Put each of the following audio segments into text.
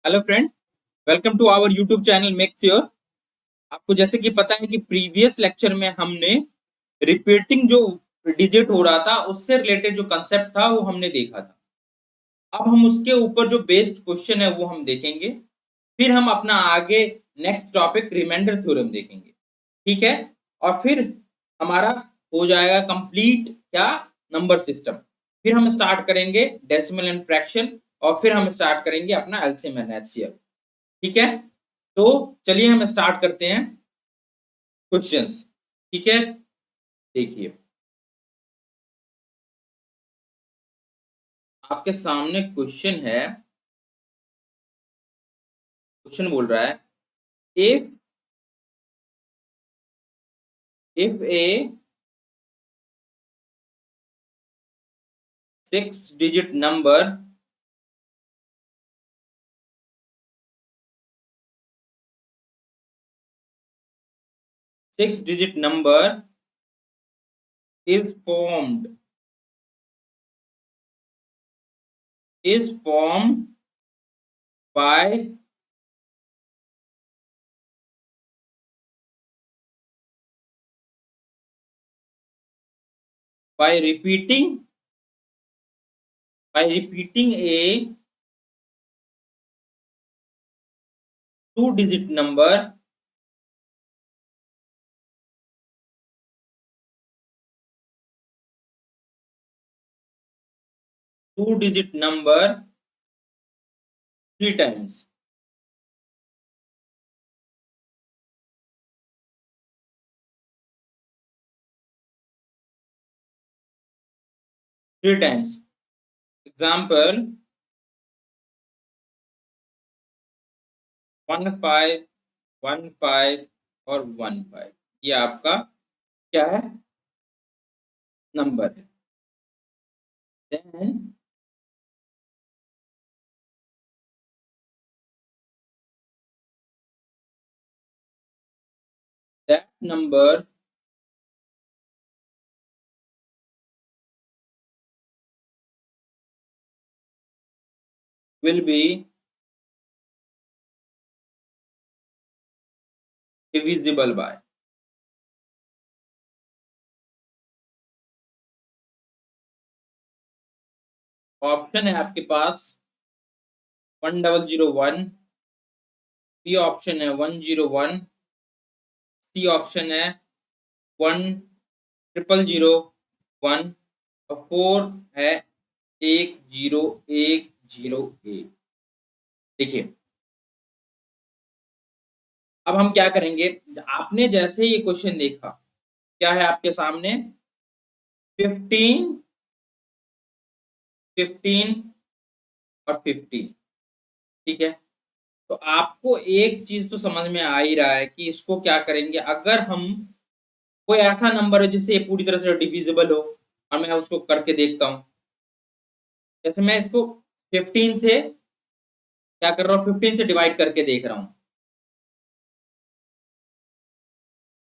Hello friend, welcome to our YouTube channel make sure. आपको जैसे कि पता है कि प्रीवियस लेक्चर में हमने रिपीटिंग जो डिजिट हो रहा था उससे रिलेटेड जो कंसेप्ट था वो हमने देखा था। अब हम उसके ऊपर जो बेस्ड क्वेश्चन है वो हम देखेंगे। फिर हम अपना आगे नेक्स्ट टॉपिक रिमाइंडर थ्योरम देखेंगे। ठीक है। और फिर हमारा हो जाएगा कंप्लीट क्या, नंबर सिस्टम। फिर हम स्टार्ट करेंगे डेसिमल एंड फ्रैक्शन, और फिर हम स्टार्ट करेंगे अपना एलसीएम एंड एचसीएफ। ठीक है। तो चलिए हम स्टार्ट करते हैं क्वेश्चंस। ठीक है, देखिए आपके सामने क्वेश्चन है। क्वेश्चन बोल रहा है if A 6 digit number is formed by by repeating a 2 digit number three times. Example 15, 15 और 15। ये आपका क्या है, नंबर है। Then that number will be divisible by। Option है आपके पास 1001, बी ऑप्शन है 101, सी ऑप्शन है 1001, और 4 है 10101। देखिए अब हम क्या करेंगे। आपने जैसे ये क्वेश्चन देखा, क्या है आपके सामने 15, 15 और 50। ठीक है। तो आपको एक चीज तो समझ में आ ही रहा है कि इसको क्या करेंगे। अगर हम कोई ऐसा नंबर है जिससे ये पूरी तरह से डिविजिबल हो, और मैं उसको करके देखता हूं। जैसे मैं इसको 15 से क्या कर रहा हूँ, 15 से डिवाइड करके देख रहा हूँ।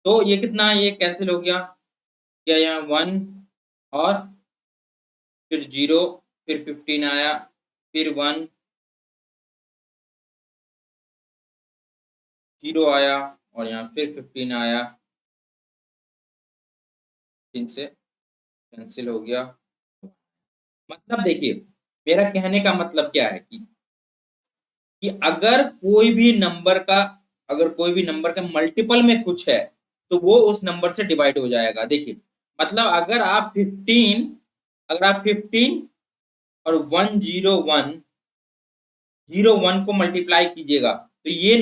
तो ये कितना, ये कैंसिल हो गया, या यहाँ 1 और फिर 0, फिर 15 आया, फिर 1, 0 आया, और यहाँ फिर 15 आया, 15 से कैंसिल हो गया। मतलब देखिए, मेरा कहने का मतलब क्या है कि अगर कोई भी नंबर का मल्टीपल में कुछ है तो वो उस नंबर से डिवाइड हो जाएगा। देखिए मतलब अगर आप 15 और 101 को मल्टीप्लाई कीजिएगा तो ये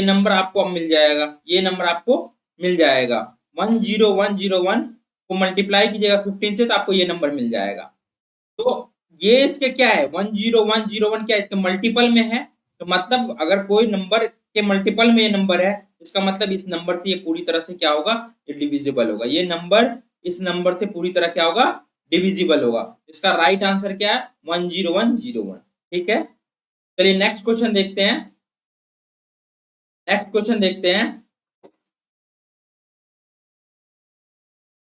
नंबर आपको अब मिल जाएगा। ये नंबर आपको मिल जाएगा 10101 को मल्टीप्लाई कीजिएगा 15 से तो आपको ये नंबर मिल जाएगा। तो ये इसके क्या है, 10101 क्या इसके मल्टीपल में है। तो मतलब अगर कोई नंबर के मल्टीपल में ये नंबर है, इसका मतलब इस नंबर से ये पूरी तरह से क्या होगा, ये डिविजिबल होगा। ये नंबर इस नंबर से पूरी तरह क्या होगा, डिविजिबल होगा। इसका राइट आंसर क्या है, 10101। ठीक है। चलिए नेक्स्ट क्वेश्चन देखते हैं। नेक्स्ट क्वेश्चन देखते हैं।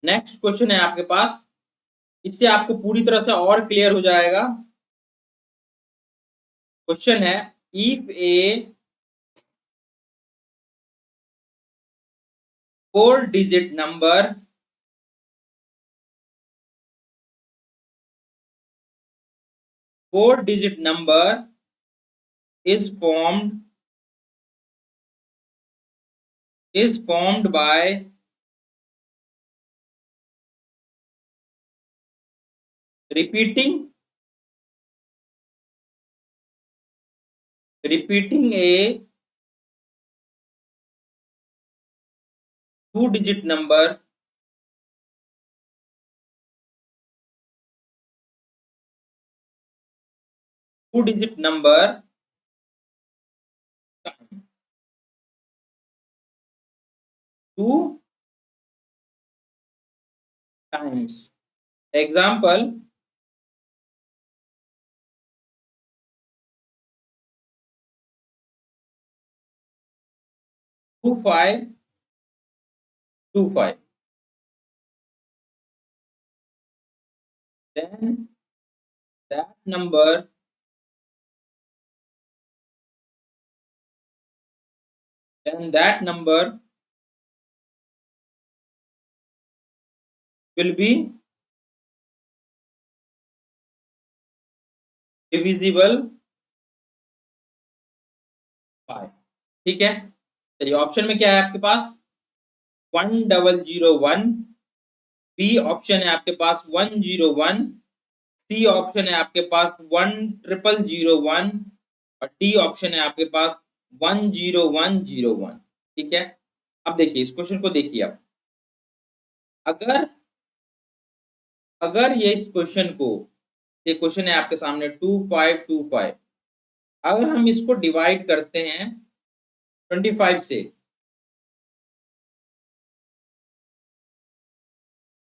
नेक्स्ट क्वेश्चन है आपके पास, इससे आपको पूरी तरह से और क्लियर हो जाएगा। क्वेश्चन है if a 4-digit number is formed by repeating a 2-digit number two times. Example, 2525. Then that number will be divisible by, ठीक है। चलिए ऑप्शन में क्या है आपके पास 1001, बी ऑप्शन है आपके पास 101, सी ऑप्शन है आपके पास 10001 और डी ऑप्शन है आपके पास 10101। ठीक है, अब देखिए इस क्वेश्चन को देखिए आप, अगर अगर ये इस क्वेश्चन को, ये क्वेश्चन है आपके सामने 2525, अगर हम इसको डिवाइड करते हैं 25 से,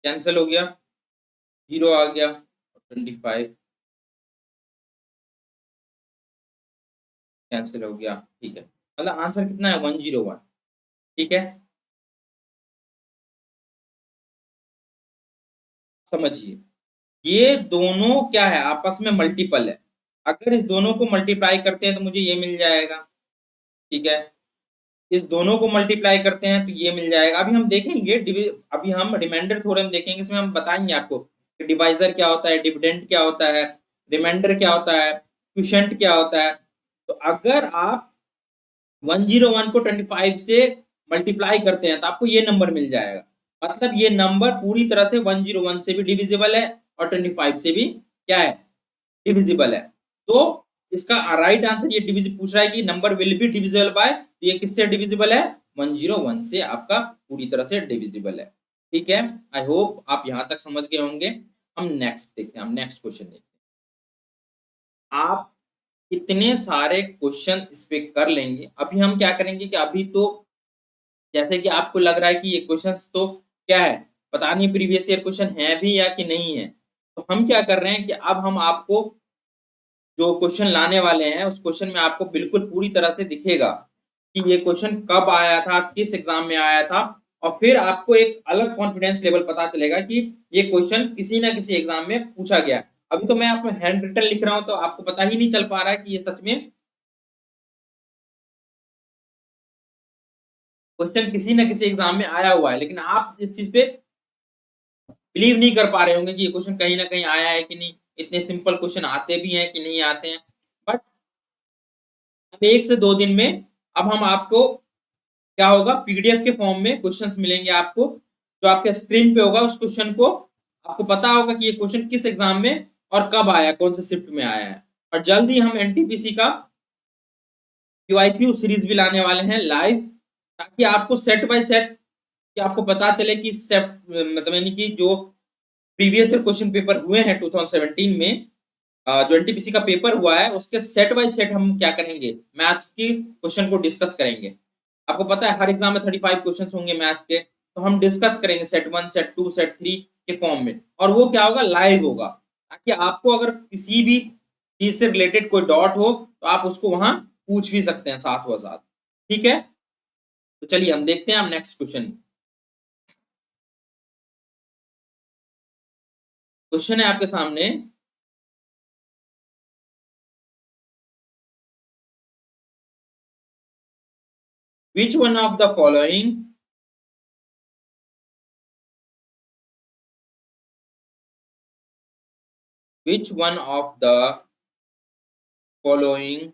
कैंसिल हो गया, 0 आ गया, 25 कैंसिल हो गया। ठीक है, मतलब आंसर कितना है 101। ठीक है, समझिए ये दोनों क्या है, आपस में मल्टीपल है। अगर इस दोनों को मल्टीप्लाई करते हैं तो मुझे ये मिल जाएगा। ठीक है, इस दोनों को मल्टीप्लाई करते हैं तो ये मिल जाएगा। अभी हम देखेंगे अभी हम रिमाइंडर थ्योरम देखेंगे, इसमें हम बताएंगे आपको कि डिवाइजर क्या होता है, डिविडेंड क्या होता है, रिमाइंडर क्या होता है, क्वोशिएंट क्या होता है। तो अगर आप 101 को 25 से मल्टीप्लाई करते हैं तो आपको ये नंबर मिल जाएगा। मतलब ये नंबर पूरी तरह से 101 से भी डिविजिबल है और 25 से भी क्या है, डिविजिबल है। तो इसका राइट आंसर, ये डिविज पूछ रहा है कि number will be divisible by, ये किससे डिविजिबल है 101 से, आपका पूरी तरह से डिविजिबल है। ठीक है, आई होप आप यहां तक समझ गए होंगे। हम नेक्स्ट देखते हैं, हम नेक्स्ट क्वेश्चन देखते हैं। आप इतने सारे क्वेश्चन इस पे कर लेंगे। अभी हम क्या करेंगे कि अभी तो जैसे कि आपको लग रहा है कि ये क्वेश्चंस तो क्या है, पता नहीं प्रीवियस ईयर क्वेश्चन है भी या कि नहीं है। तो हम क्या कर रहे हैं कि अब हम आपको जो क्वेश्चन लाने वाले हैं उस क्वेश्चन में आपको बिल्कुल पूरी तरह से दिखेगा कि ये क्वेश्चन कब आया था, किस एग्जाम में आया था, और फिर आपको एक अलग कॉन्फिडेंस लेवल पता चलेगा कि ये क्वेश्चन किसी ना किसी एग्जाम में पूछा गया है। अभी तो मैं आपको हैंड रिटन लिख रहा हूं तो आपको पता ही नहीं चल पा रहा है कि ये सच में क्वेश्चन किसी ना किसी एग्जाम में आया हुआ है, लेकिन आप इस चीज पे बिलीव नहीं कर पा रहे होंगे कि ये क्वेश्चन कहीं ना कहीं आया है कि नहीं, इतने सिंपल क्वेश्चन आते भी हैं कि नहीं आते हैं। बट हम 1 से 2 दिन में अब हम आपको क्या होगा, पीडीएफ के फॉर्म में क्वेश्चंस मिलेंगे आपको, जो आपके स्क्रीन पे होगा। उस क्वेश्चन को आपको पता होगा कि ये क्वेश्चन किस एग्जाम में और कब आया, कौन से शिफ्ट में आया है। और जल्द ही हम एनटीपीसी का क्यूआईक्यू सीरीज भी लाने वाले हैं लाइव, ताकि आपको सेट बाय सेट कि आपको पता चले कि मतलब यानी कि जो प्रीवियस ईयर क्वेश्चन पेपर हुए हैं 2017 में, जो एनटीपीसी का पेपर हुआ है उसके सेट बाय सेट हम क्या करेंगे, मैथ्स के क्वेश्चन को डिस्कस करेंगे। आपको पता है हर एग्जाम में 35 क्वेश्चन होंगे मैथ के, तो हम डिस्कस करेंगे सेट 1, सेट 2, सेट 3 के फॉर्म में, और वो क्या होगा, लाइव होगा, ताकि आपको अगर किसी भी चीज से रिलेटेड कोई डॉट हो तो आप उसको वहां पूछ भी सकते हैं साथ व साथ। ठीक है, तो चलिए हम देखते हैं हम नेक्स्ट क्वेश्चन। क्वेश्चन है आपके सामने, Which one of the following which one of the following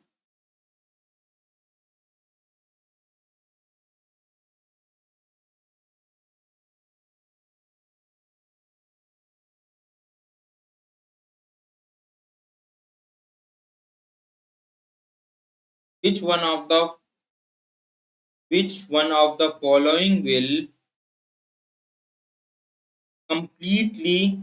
which one of the which one of the following will completely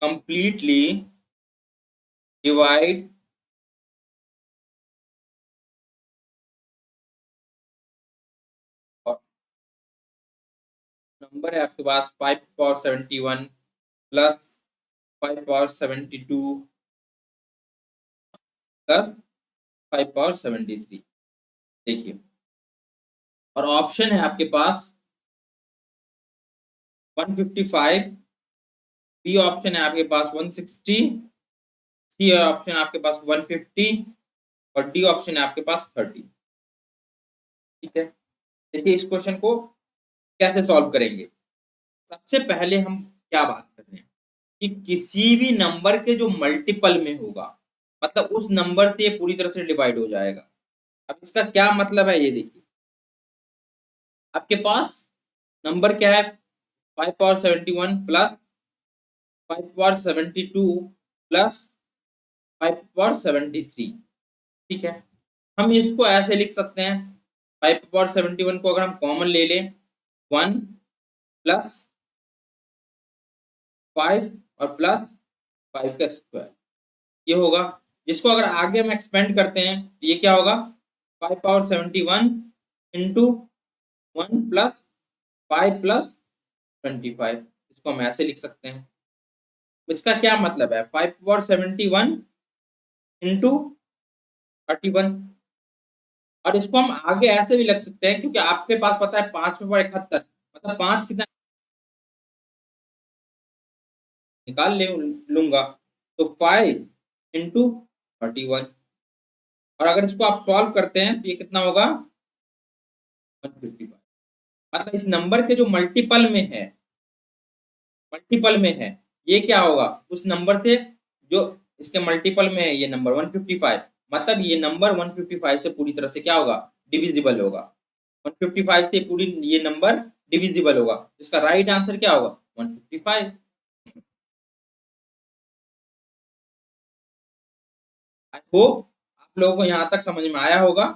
completely divide और नंबर है आपके पास 5 power 71 plus 5 power 72 plus 5 power 73। देखिए, और option है आपके पास 155, बी ऑप्शन है आपके पास 160, C option है आपके पास 150 और डी ऑप्शन है आपके पास 30। ठीक है, देखिए इस क्वेश्चन को कैसे सॉल्व करेंगे। सबसे पहले हम क्या बात कर रहे हैं कि किसी भी नंबर के जो मल्टीपल में होगा, मतलब उस नंबर से ये पूरी तरह से डिवाइड हो जाएगा। अब इसका क्या मतलब है ये देखिए, आपके पास नंबर क्या है 5 power 71 plus 5 power 72 plus 5 power 73। ठीक है, हम इसको ऐसे लिख सकते हैं, 5 पावर 71 को अगर हम कॉमन ले लें 1 प्लस 5 और प्लस 5 का स्क्वायर, ये होगा। जिसको अगर आगे हम एक्सपेंड करते हैं तो ये क्या होगा 5 पावर 71 इंटू 1 प्लस 5 प्लस 25। इसको हम ऐसे लिख सकते हैं। इसका क्या मतलब है 5 पावर 71 इंटू 31। और इसको हम आगे ऐसे भी लिख सकते हैं क्योंकि आपके पास पता है 5 में 71, मतलब 5 कितना निकाल ले लूंगा, तो 5 इंटू 31। और अगर इसको आप सॉल्व करते हैं तो ये कितना होगा 155। मतलब इस नंबर के जो मल्टीपल में है ये क्या होगा उस नंबर से जो इसके मल्टीपल में है, ये नंबर 155, मतलब ये नंबर 155 से पूरी तरह से क्या होगा डिविजिबल होगा। 155 से पूरी ये नंबर डिविजिबल होगा। इसका राइट आंसर क्या होगा 155। आई होप आप लोगों को यहाँ तक समझ में आया होगा।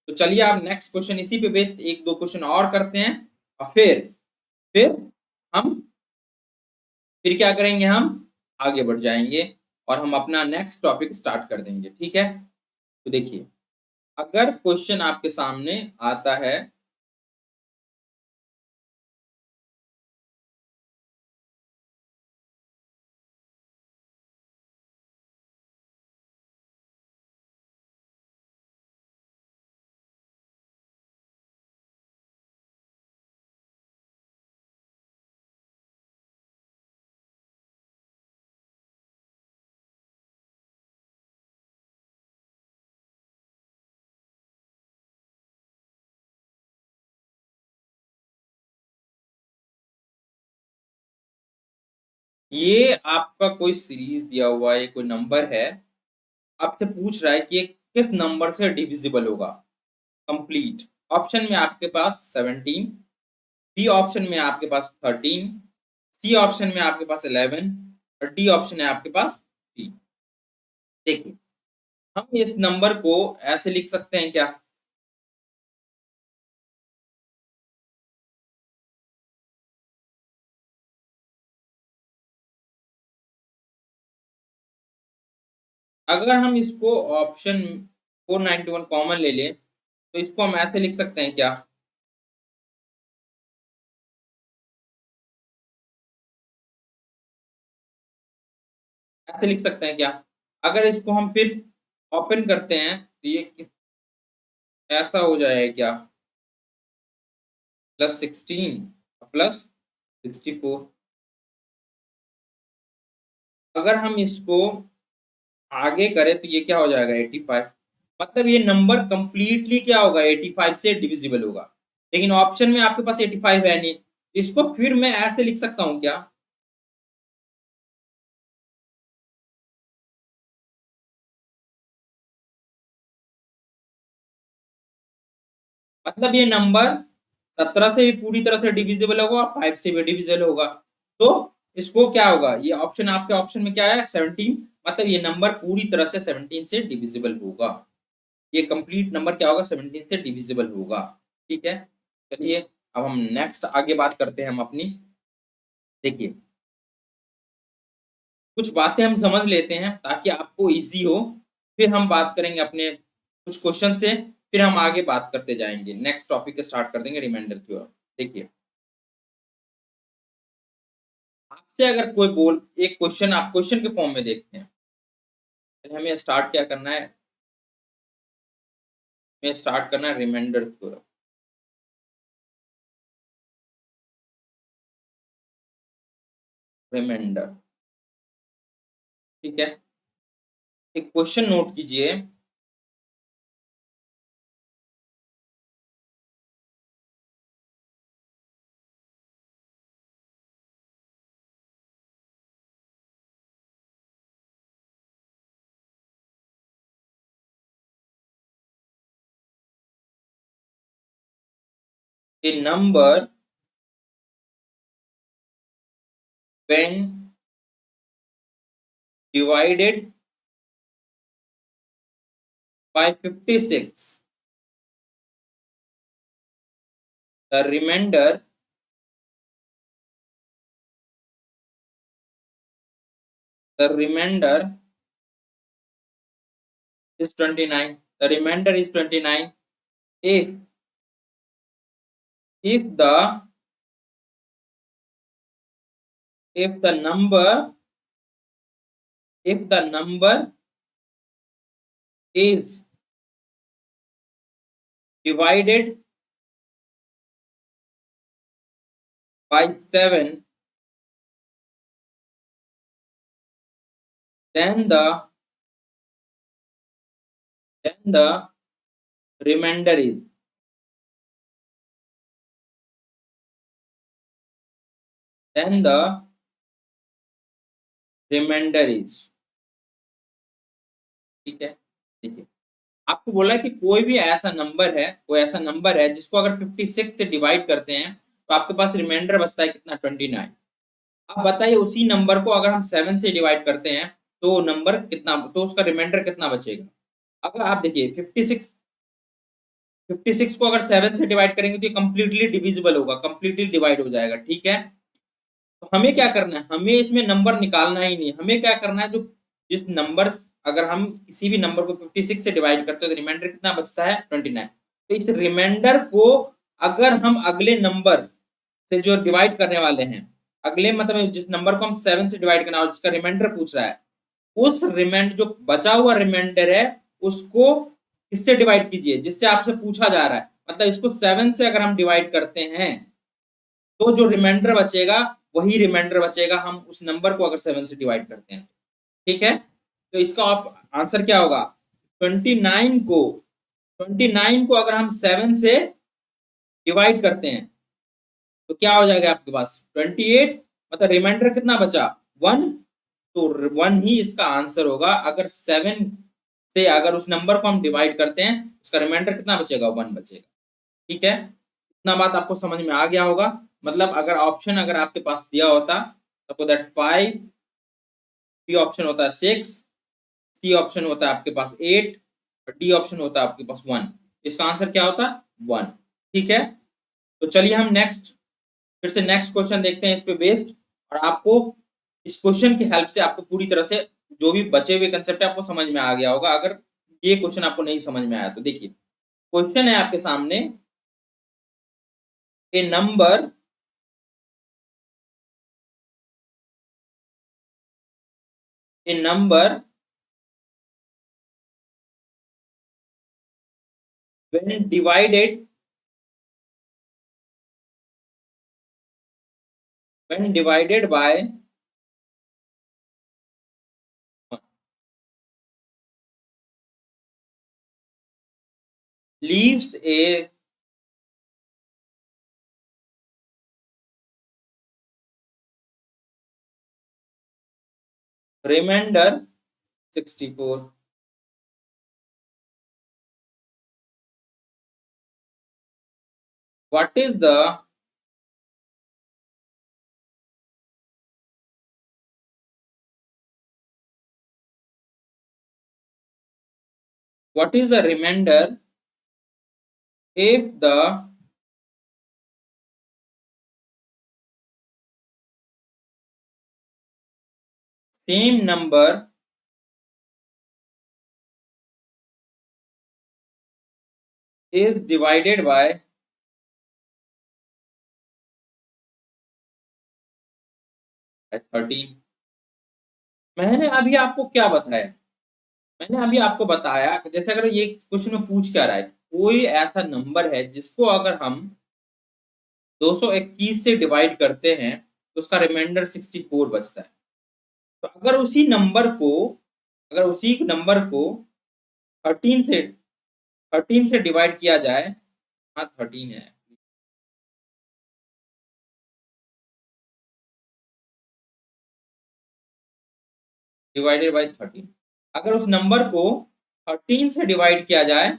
तो चलिए आप नेक्स्ट क्वेश्चन इसी पे बेस्ड एक दो क्वेश्चन और करते हैं और फिर हम फिर क्या करेंगे, हम आगे बढ़ जाएंगे और हम अपना नेक्स्ट टॉपिक स्टार्ट कर देंगे। ठीक है, तो देखिए अगर क्वेश्चन आपके सामने आता है, ये आपका कोई सीरीज दिया हुआ है, कोई नंबर है, आपसे पूछ रहा है कि ये किस नंबर से डिविजिबल होगा कंप्लीट। ऑप्शन में आपके पास 17, बी ऑप्शन में आपके पास 13, सी ऑप्शन में आपके पास 11 और डी ऑप्शन है आपके पास 3। देखिए हम इस नंबर को ऐसे लिख सकते हैं क्या, अगर हम इसको ऑप्शन 491 कॉमन ले लें तो इसको हम ऐसे लिख सकते हैं क्या, ऐसे लिख सकते हैं क्या, अगर इसको हम फिर ओपन करते हैं तो ये ऐसा हो जाएगा क्या, +16 प्लस 64। अगर हम इसको आगे करें तो ये क्या हो जाएगा 85। मतलब ये नंबर कंप्लीटली क्या होगा 85 से डिविजिबल होगा, लेकिन ऑप्शन में आपके पास 85 है नहीं। इसको फिर मैं ऐसे लिख सकता हूं क्या, मतलब ये नंबर 17 से भी पूरी तरह से डिविजिबल होगा, 5 से भी डिविजिबल होगा। तो इसको क्या होगा, ये ऑप्शन आपके ऑप्शन में क्या है 17, मतलब ये नंबर पूरी तरह से 17 से डिविजिबल होगा। ये कंप्लीट नंबर क्या होगा 17 से डिविजिबल होगा। ठीक है, चलिए अब हम नेक्स्ट आगे बात करते हैं हम अपनी। देखिए कुछ बातें हम समझ लेते हैं ताकि आपको इजी हो, फिर हम बात करेंगे अपने कुछ क्वेश्चन से, फिर हम आगे बात करते जाएंगे, नेक्स्ट टॉपिक स्टार्ट कर देंगे रिमाइंडर की ओर। देखिए आपसे अगर कोई बोल एक क्वेश्चन, आप क्वेश्चन के फॉर्म में देखते हैं, पहले हमें स्टार्ट क्या करना है, हमें स्टार्ट करना है रिमाइंडर थ्योरम। रिमाइंडर, ठीक है, एक क्वेश्चन नोट कीजिए। ए number when divided by 56, the remainder the remainder is 29. The remainder is 29 if if the if the number if the number is divided by 7, then the remainder is, then the remainder is, ठीक है। देखिए आपको बोला है कि कोई भी ऐसा नंबर है, कोई ऐसा नंबर है जिसको अगर 56 से डिवाइड करते हैं तो आपके पास रिमाइंडर बचता है कितना 29। अब बताइए उसी नंबर को अगर हम 7 से डिवाइड करते हैं तो नंबर कितना, तो उसका रिमाइंडर कितना बचेगा। अगर आप देखिए 56 को अगर 7 से डिवाइड करेंगे तो ये कंप्लीटली डिविजिबल होगा, कंप्लीटली डिवाइड हो जाएगा, ठीक है। तो हमें क्या करना है, हमें इसमें नंबर निकालना ही नहीं, हमें क्या करना है, जो जिस नंबर, अगर हम किसी भी नंबर को 56 से डिवाइड करते हैं तो रिमाइंडर कितना बचता है 29। तो इस रिमाइंडर को अगर हम अगले नंबर से जो डिवाइड करने वाले हैं, अगले मतलब जिस नंबर को हम 7 से डिवाइड करना है जिसका रिमाइंडर पूछ रहा है, उस रिमाइंडर जो बचा हुआ रिमाइंडर है उसको किससे डिवाइड कीजिए जिससे आपसे पूछा जा रहा है, मतलब इसको 7 से अगर हम डिवाइड करते हैं तो जो रिमाइंडर बचेगा वही रिमाइंडर बचेगा हम उस नंबर को अगर 7 से डिवाइड करते हैं, ठीक है। तो इसका आप आंसर क्या होगा, 29 को 29 को अगर हम 7 से डिवाइड करते हैं तो क्या हो जाएगा आपके पास 28, मतलब रिमाइंडर कितना बचा 1। तो 1 ही इसका आंसर होगा, अगर 7 से अगर उस नंबर को हम डिवाइड करते हैं उसका रिमाइंडर कितना बचेगा 1 बचेगा, ठीक है। इतना बात आपको समझ में आ गया होगा। मतलब अगर ऑप्शन अगर आपके पास दिया होता सपोज दैट 5, बी ऑप्शन होता है 6, सी ऑप्शन होता है आपके पास 8 और डी ऑप्शन होता है आपके पास 1, इसका आंसर क्या होता 1, ठीक है। तो चलिए हम नेक्स्ट फिर से नेक्स्ट क्वेश्चन देखते हैं इस पे बेस्ड, और आपको इस क्वेश्चन की हेल्प से आपको पूरी तरह से जो भी बचे हुए कंसेप्ट है आपको समझ में आ गया होगा। अगर ये क्वेश्चन आपको नहीं समझ में आया तो देखिए क्वेश्चन है आपके सामने, ए number a number when divided by leaves a remainder 64. What is the remainder if the same number is divided by 13? मैंने अभी आपको क्या बताया? मैंने अभी आपको बताया कि जैसे अगर ये क्वेश्चन में पूछ क्या रहा है, कोई ऐसा नंबर है जिसको अगर हम 221 से डिवाइड करते हैं तो उसका रिमाइंडर 64 बचता है। तो अगर उसी नंबर को 13 से डिवाइड किया जाए, हाँ 13 है, डिवाइडेड बाय 13, अगर उस नंबर को 13 से डिवाइड किया जाए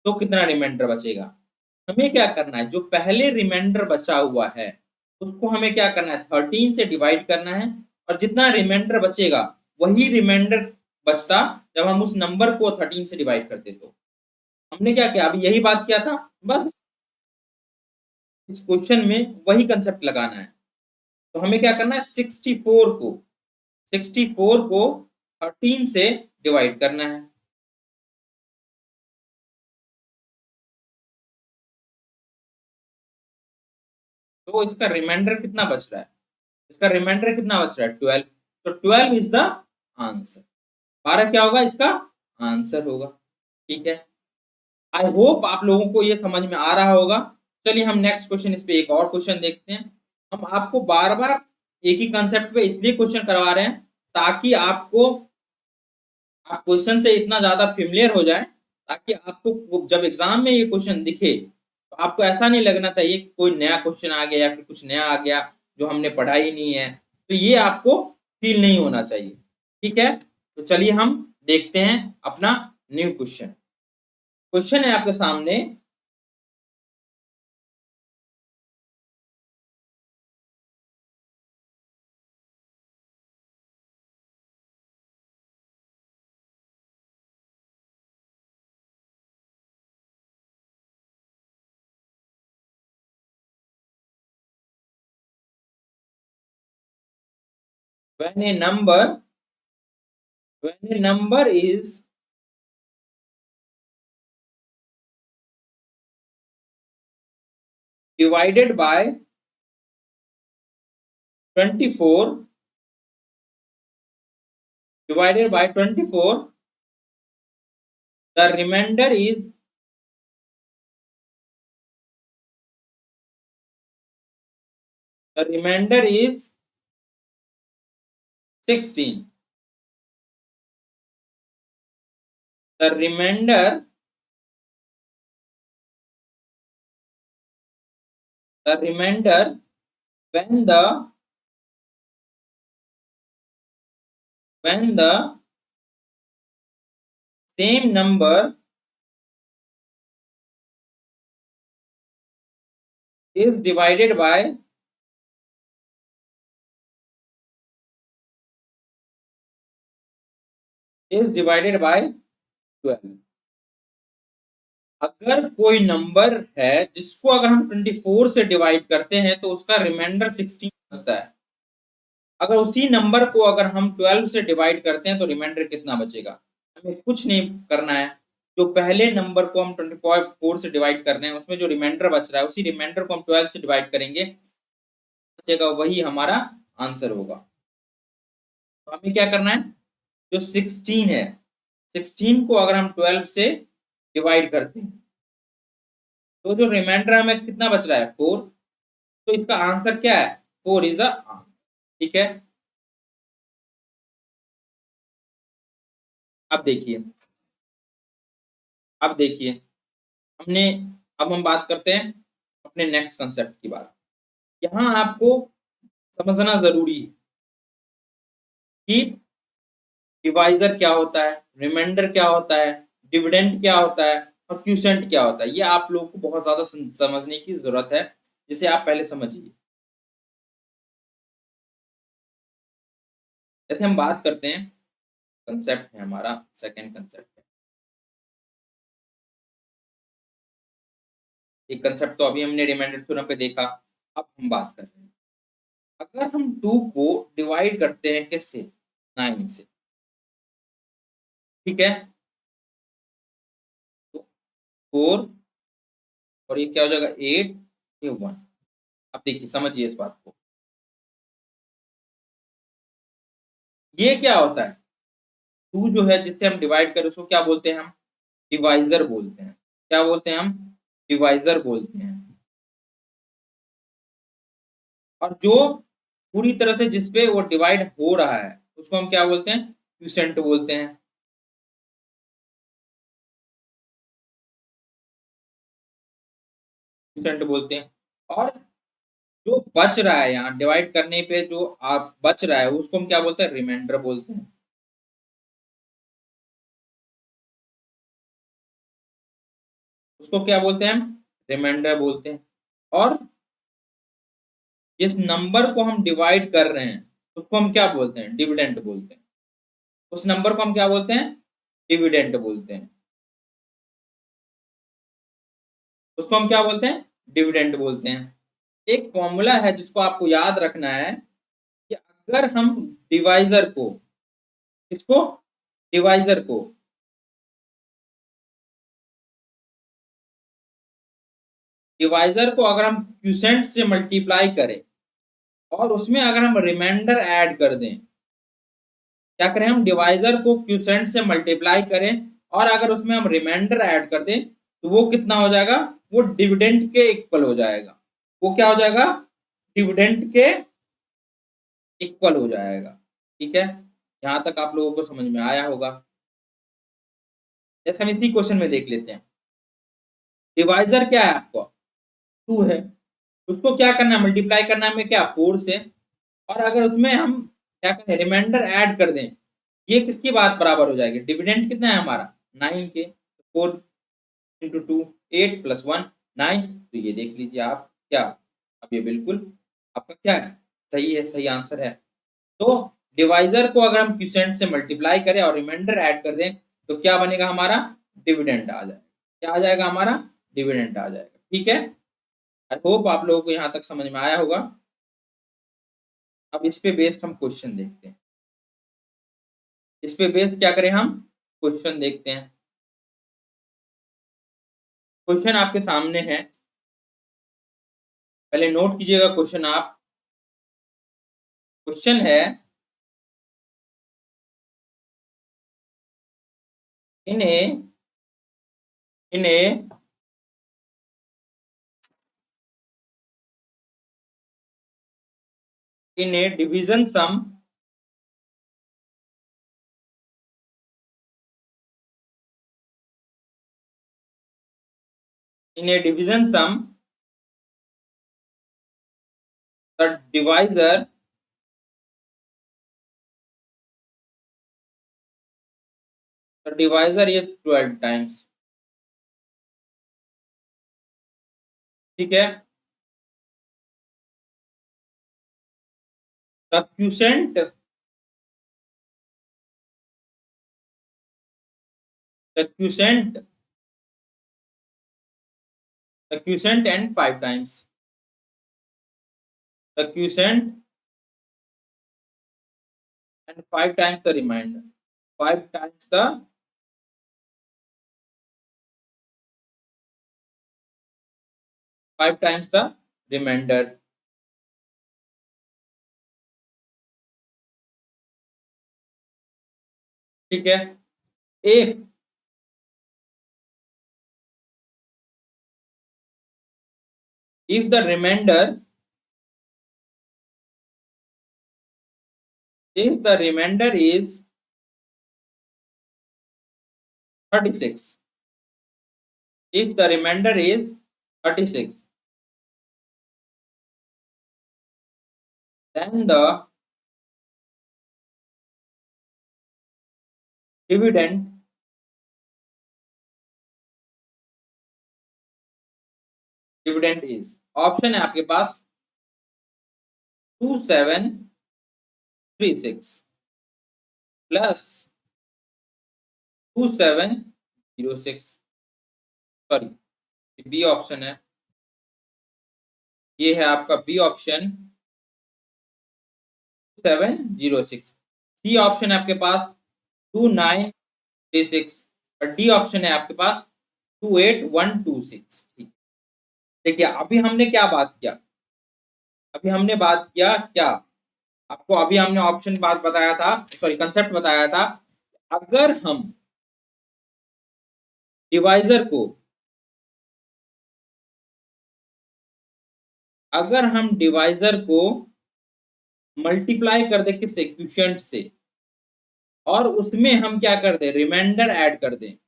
तो कितना रिमाइंडर बचेगा? हमें क्या करना है, जो पहले रिमाइंडर बचा हुआ है उसको हमें क्या करना है, 13 से डिवाइड करना है, और जितना रिमाइंडर बचेगा वही रिमाइंडर बचता जब हम उस नंबर को 13 से डिवाइड करते। तो हमने क्या किया, अभी यही बात किया था, बस इस क्वेश्चन में वही कंसेप्ट लगाना है। तो हमें क्या करना है, 64 को 13 से डिवाइड करना है। तो इसका रिमाइंडर कितना बच रहा है, इसका रिमाइंडर कितना बच रहा है, 12। तो 12 इज द आंसर, 12 क्या होगा, इसका आंसर होगा। ठीक है, आई होप आप लोगों को ये समझ में आ रहा होगा। चलिए हम नेक्स्ट क्वेश्चन, इस पे एक और क्वेश्चन देखते हैं। हम आपको बार बार एक ही कंसेप्ट पे इसलिए क्वेश्चन करवा रहे हैं ताकि आप क्वेश्चन से इतना ज्यादा फेमिलियर हो जाए, ताकि आपको जब एग्जाम में ये क्वेश्चन दिखे तो आपको ऐसा नहीं लगना चाहिए कि कोई नया क्वेश्चन आ गया या फिर कुछ नया आ गया जो हमने पढ़ा ही नहीं है। तो ये आपको फील नहीं होना चाहिए। ठीक है, तो चलिए हम देखते हैं अपना न्यू क्वेश्चन। क्वेश्चन है आपके सामने, when a number is divided by 24, the remainder is 16. The remainder when the same number is divided by 12। अगर कोई नंबर है जिसको अगर हम 24 से डिवाइड करते हैं तो उसका रिमाइंडर 16 बचता है। अगर उसी नंबर को अगर हम 12 से डिवाइड करते हैं तो रिमाइंडर कितना बचेगा? हमें कुछ नहीं करना है, जो पहले नंबर को हम 24 से डिवाइड कर रहे हैं उसमें जो रिमाइंडर बच रहा है उसी रिमाइंडर को हम 12 से डिवाइड करेंगे, बचेगा वही हमारा आंसर होगा। तो हमें क्या करना है, जो 16 है, 16 को अगर हम 12 से डिवाइड करते हैं तो जो रिमाइंडर हमें कितना बच रहा है 4, तो इसका आंसर क्या है 4 इज द आंसर। ठीक है, अब देखिए, अब देखिए हमने, अब हम बात करते हैं अपने नेक्स्ट कंसेप्ट की बात। यहाँ आपको समझना जरूरी है कि डिवाइजर क्या होता है, रिमाइंडर क्या होता है, डिविडेंड क्या होता है और क्यूसेंट क्या होता है। ये आप लोगों को बहुत ज्यादा समझने की जरूरत है, जिसे आप पहले समझिए। जैसे हम बात करते हैं, कंसेप्ट है हमारा सेकंड कंसेप्ट है। एक कंसेप्ट तो अभी हमने रिमाइंडर थ्योरम पे देखा। अब हम बात कर रहे हैं, अगर हम 2 को डिवाइड करते हैं किससे, 9 से, ठीक है, तो 4 और ये क्या हो जाएगा 8, ये 1। अब देखिए समझिए इस बात को, ये क्या होता है, 2 जो है जिससे हम डिवाइड करें उसको क्या बोलते हैं हम, डिवाइजर बोलते हैं। क्या बोलते हैं हम, डिवाइजर बोलते हैं। और जो पूरी तरह से जिसपे वो डिवाइड हो रहा है उसको हम क्या बोलते हैं, क्यूसेंट बोलते हैं। क्यूसेंट बोलते हैं। और जो बच रहा है यहाँ डिवाइड करने पे जो आप बच रहा है उसको हम क्या बोलते हैं, रिमाइंडर बोलते हैं। उसको क्या बोलते हैं हम, रिमाइंडर बोलते हैं। और जिस नंबर को हम डिवाइड कर रहे हैं उसको हम क्या बोलते हैं, डिविडेंड बोलते हैं। उस नंबर को हम क्या बोलते हैं, डिविडेंड बोलते हैं। उसको हम क्या बोलते हैं, डिविडेंड बोलते हैं। एक फॉर्मूला है जिसको आपको याद रखना है कि अगर हम डिवाइजर को, इसको, डिवाइजर को, डिवाइजर को अगर हम क्यूसेंट से मल्टीप्लाई करें और उसमें अगर हम रिमाइंडर ऐड कर दें, क्या करें हम डिवाइजर को क्यूसेंट से मल्टीप्लाई करें और अगर उसमें हम रिमाइंडर ऐड कर दें तो वो कितना हो जाएगा, वो डिविडेंड के इक्वल हो जाएगा। वो क्या हो जाएगा, डिविडेंड के इक्वल हो जाएगा। ठीक है, यहां तक आप लोगों को समझ में आया होगा। जैसे हम इसी क्वेश्चन में देख लेते हैं, डिवाइजर क्या है आपको, 2 है, उसको क्या करना है, मल्टीप्लाई करना है हमें क्या, 4 से। और अगर उसमें हम क्या करें, रिमाइंडर ऐड कर दें, ये किसकी बात बराबर हो जाएगी, डिविडेंड कितना है हमारा 9 के, 4 इंटू 2, 8 प्लस 1 9। तो ये देख लीजिए आप क्या, अब ये बिल्कुल आपका क्या है, सही है, सही आंसर है। तो डिवाइजर को अगर हम क्यूसेंट से मल्टीप्लाई करें और रिमाइंडर ऐड कर दें तो क्या बनेगा हमारा, डिविडेंड आ जाएगा। क्या आ जाएगा हमारा, डिविडेंड आ जाएगा। ठीक है, आई होप आप लोगों को यहाँ तक समझ में आया होगा। अब इस पे बेस्ड हम क्वेश्चन देखते हैं, इस पे बेस्ड क्या करें हम, क्वेश्चन देखते हैं। क्वेश्चन आपके सामने है, पहले नोट कीजिएगा क्वेश्चन आप। क्वेश्चन है, इन्हें इन्हें इन्हें डिवीजन सम, इन्हें division sum the divisor, the divisor is 12 times. ठीक है, the quotient, the quotient, the quotient and 5 times, the quotient and 5 times the remainder, 5 times the, 5 times the remainder। ठीक है, if if the remainder is 36, if the remainder is 36, then the dividend is, option है आपके पास 2736 plus 2706, sorry B option है, ये है आपका B option 706। C option है आपके पास 2936 और डी ऑप्शन है आपके पास 28126। ठीक, देखिए अभी हमने क्या बात किया, अभी हमने बात किया क्या, आपको अभी हमने ऑप्शन बात बताया था, सॉरी कंसेप्ट बताया था। अगर हम डिवाइजर को अगर हम डिवाइजर को मल्टीप्लाई कर दे किस क्वोशिएंट से, और उसमें हम क्या कर दे, रिमाइंडर ऐड कर दें, तो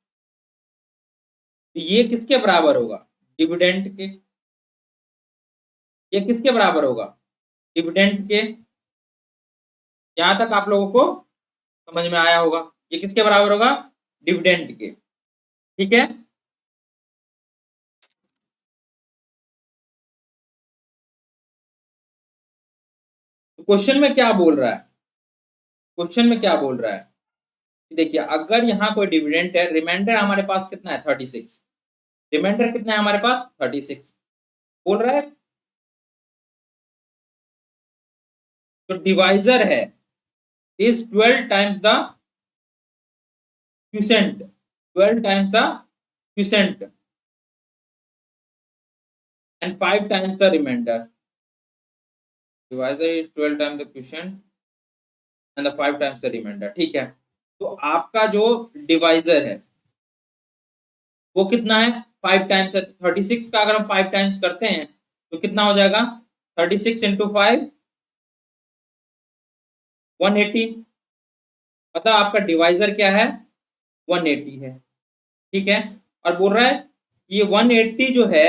ये किसके बराबर होगा, डिविडेंड के। ये किसके बराबर होगा, डिविडेंड के। यहां तक आप लोगों को समझ में आया होगा, ये किसके बराबर होगा, डिविडेंड के। ठीक है, तो क्वेश्चन में क्या बोल रहा है, क्वेश्चन में क्या बोल रहा है, देखिए अगर यहाँ कोई डिविडेंड है, रिमाइंडर हमारे पास कितना है 36, रिमाइंडर कितना है हमारे पास 36, बोल रहा है तो डिवाइजर है is 12 times the quotient, 12 times the quotient and 5 times the remainder, divisor is 12 times the quotient and the 5 times the remainder. ठीक है, तो आपका जो डिवाइजर है वो कितना है, 5 टाइम्स है, 36 का अगर हम 5 टाइम्स करते हैं तो कितना हो जाएगा, 36 इंटू 5 180, मतलब आपका डिवाइजर क्या है 180 है। ठीक है, और बोल रहा है ये 180 जो है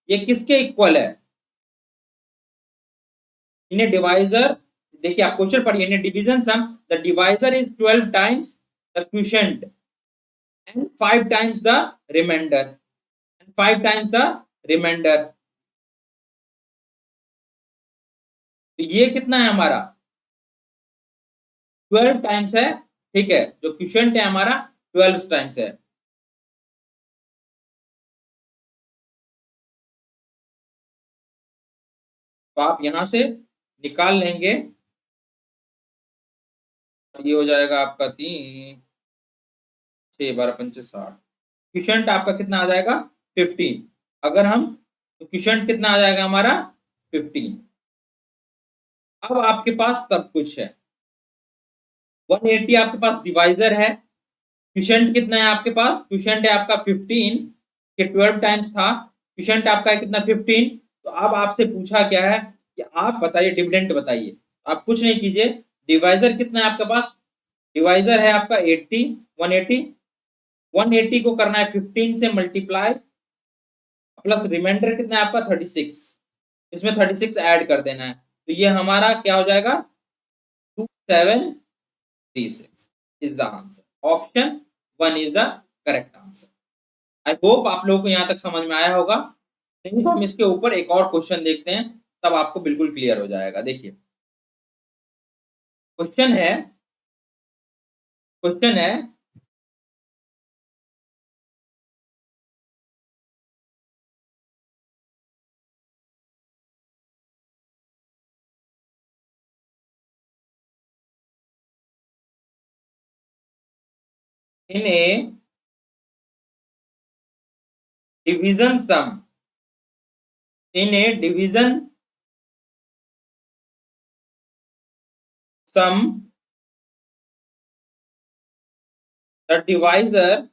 ये किसके इक्वल है, इन्हें डिवाइजर, देखिए आप क्वेश्चन पढ़िए, इन्हें division sum the divisor is 12 times the quotient and 5 times the remainder, and 5 times the remainder, तो ये कितना है हमारा 12 टाइम्स है। ठीक है, जो क्वोशिएंट है हमारा 12 टाइम्स है। तो आप यहां से निकाल लेंगे, ये हो जाएगा आपका 3 6 12 पंचे 60, क्वोशिएंट आपका कितना आ जाएगा 15, अगर हम, तो क्वोशिएंट कितना आ जाएगा हमारा 15। अब आपके पास सब कुछ है, 180 आपके पास डिवाइजर है, क्वोशिएंट कितना है आपके पास, क्वोशिएंट है आपका 15 के 12 टाइम्स था, क्वोशिएंट आपका है कितना 15। तो अब आपसे पूछा क्या है कि आप बताइए डिविडेंड बताइए, आप कुछ नहीं कीजिए, डिवाइजर कितना है आपके पास, डिवाइजर है आपका 80, 180, 180 को करना है 15 से मल्टीप्लाई, प्लस रिमाइंडर कितना है आपका 36, इसमें 36 ऐड कर देना है, तो ये हमारा क्या हो जाएगा 2736 is the answer, option 1 is the correct answer. I hope आप लोगों को यहाँ तक समझ में आया होगा, नहीं तो हम इसके ऊपर एक और क्वेश्चन देखते हैं, तब आपको बिल्कुल क्लियर हो जाएगा। देखिए क्वेश्चन है, क्वेश्चन है in a division sum, in a division sum the divisor,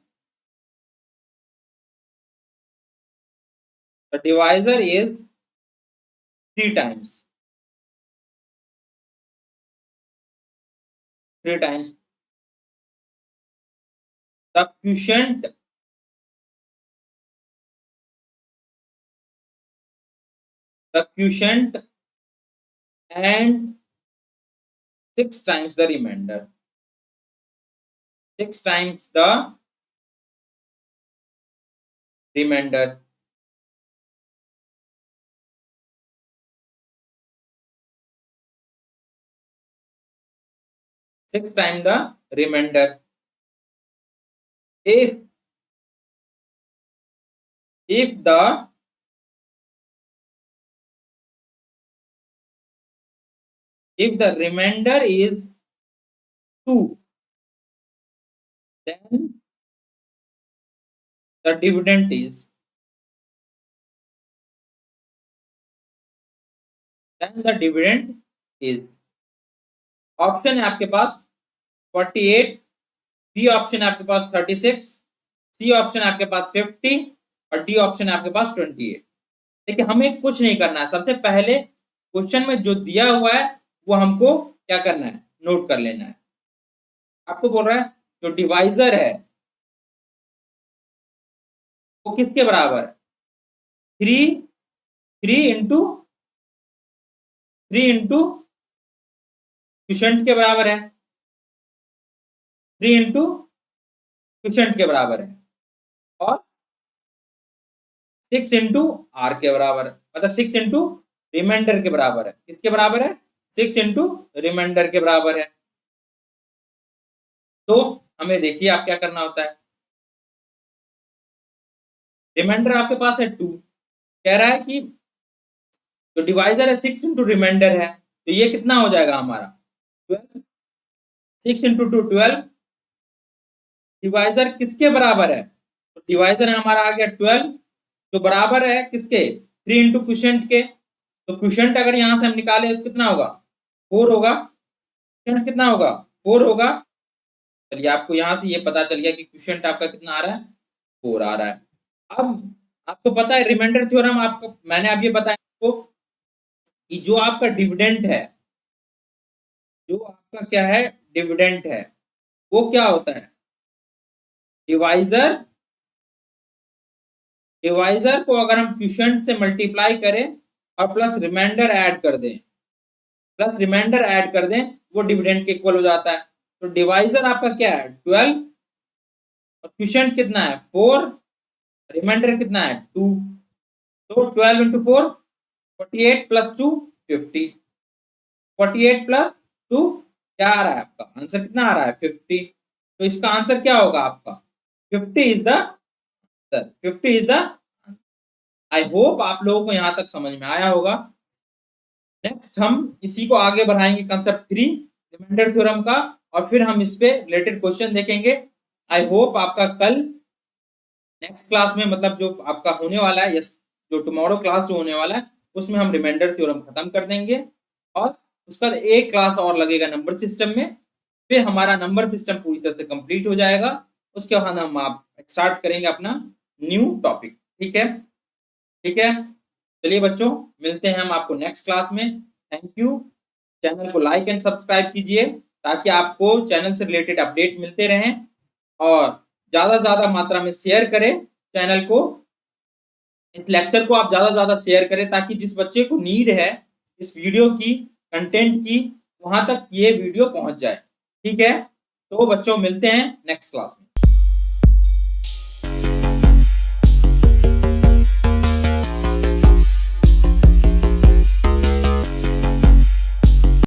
the divisor is 3 times, 3 times the quotient, and 6 times the remainder, 6 times the remainder. Six times the remainder. If the remainder is 2, then the dividend is, option है आपके पास 48, B option है आपके पास 36, C option है आपके पास 50 और D option है आपके पास 28। देखिए हमें कुछ नहीं करना है, सबसे पहले क्वेश्चन में जो दिया हुआ है वो हमको क्या करना है, नोट कर लेना है। आपको बोल रहा है जो डिवाइजर है वो किसके बराबर है, 3 इंटू क्वोशिएंट के बराबर है, 3 इंटू क्वोशिएंट के बराबर है, और 6 इंटू आर के बराबर है, मतलब 6 इंटू रिमाइंडर के बराबर है। किसके बराबर है, 6 इंटू रिमाइंडर के बराबर है। तो हमें देखिए आप क्या करना होता है, रिमाइंडर आपके पास है 2, कह रहा है कि जो डिवाइजर है 6 इंटू रिमाइंडर है, तो ये कितना हो जाएगा हमारा 12, 6 इंटू 2 12। डिवाइजर किसके बराबर है, तो डिवाइजर हमारा आ गया 12, जो बराबर है किसके, 3 इंटू क्वोशिएंट के। तो क्वोशिएंट अगर यहां से हम निकाले तो कितना होगा, 4 होगा। क्वोशिएंट कितना होगा, 4 होगा। चलिए आपको यहां से ये पता चल गया कि क्वोशिएंट आपका कितना आ रहा है, 4 आ रहा है। अब आपको पता है रिमाइंडर थ्योरम, आपको मैंने अब ये बताया आपको कि जो आपका डिविडेंड है, जो आपका क्या है डिविडेंड है, वो क्या होता है, डिवाइजर को अगर हम क्वोशिएंट से मल्टीप्लाई करें और प्लस रिमाइंडर ऐड कर दें, वो डिविडेंड के इक्वल हो जाता है। तो डिवाइजर आपका क्या है 12 और क्वोशिएंट कितना है 4, रिमाइंडर कितना है 2। तो 12 इंटू 4 48 प्लस 2 50, 48 प्लस 2 क्या आ रहा है आपका आंसर, कितना आ रहा है 50। तो इसका आंसर क्या होगा आपका 50 is the answer, 50 is the. I hope आप लोगों को यहां तक समझ में आया होगा। नेक्स्ट हम इसी को आगे बढ़ाएंगे कंसेप्ट 3 रिमाइंडर थ्योरम का, और फिर हम इस पे रिलेटेड क्वेश्चन देखेंगे। आई होप आपका कल नेक्स्ट क्लास में, मतलब जो आपका होने वाला है, यस जो टुमारो क्लास जो होने वाला है, उसमें हम रिमाइंडर थ्योरम खत्म कर देंगे, और उसका एक क्लास और लगेगा नंबर सिस्टम में। फिर हमारा नंबर सिस्टम पूरी तरह से कंप्लीट हो जाएगा। उसके बाद हम आप स्टार्ट करेंगे अपना न्यू टॉपिक। ठीक है, ठीक है। चलिए बच्चों, मिलते हैं हम आपको नेक्स्ट क्लास में। Thank you. चैनल को लाइक एंड सब्सक्राइब कीजिए ताकि आपको चैनल से रिलेटेड अपडेट मिलते रहें, और ज्यादा से ज्यादा मात्रा में शेयर करें चैनल को, इस लेक्चर को आप ज्यादा से ज्यादा शेयर करें ताकि जिस बच्चे को नीड है इस वीडियो की, कंटेंट की, वहां तक ये वीडियो पहुंच जाए। ठीक है, तो बच्चों मिलते हैं नेक्स्ट क्लास में।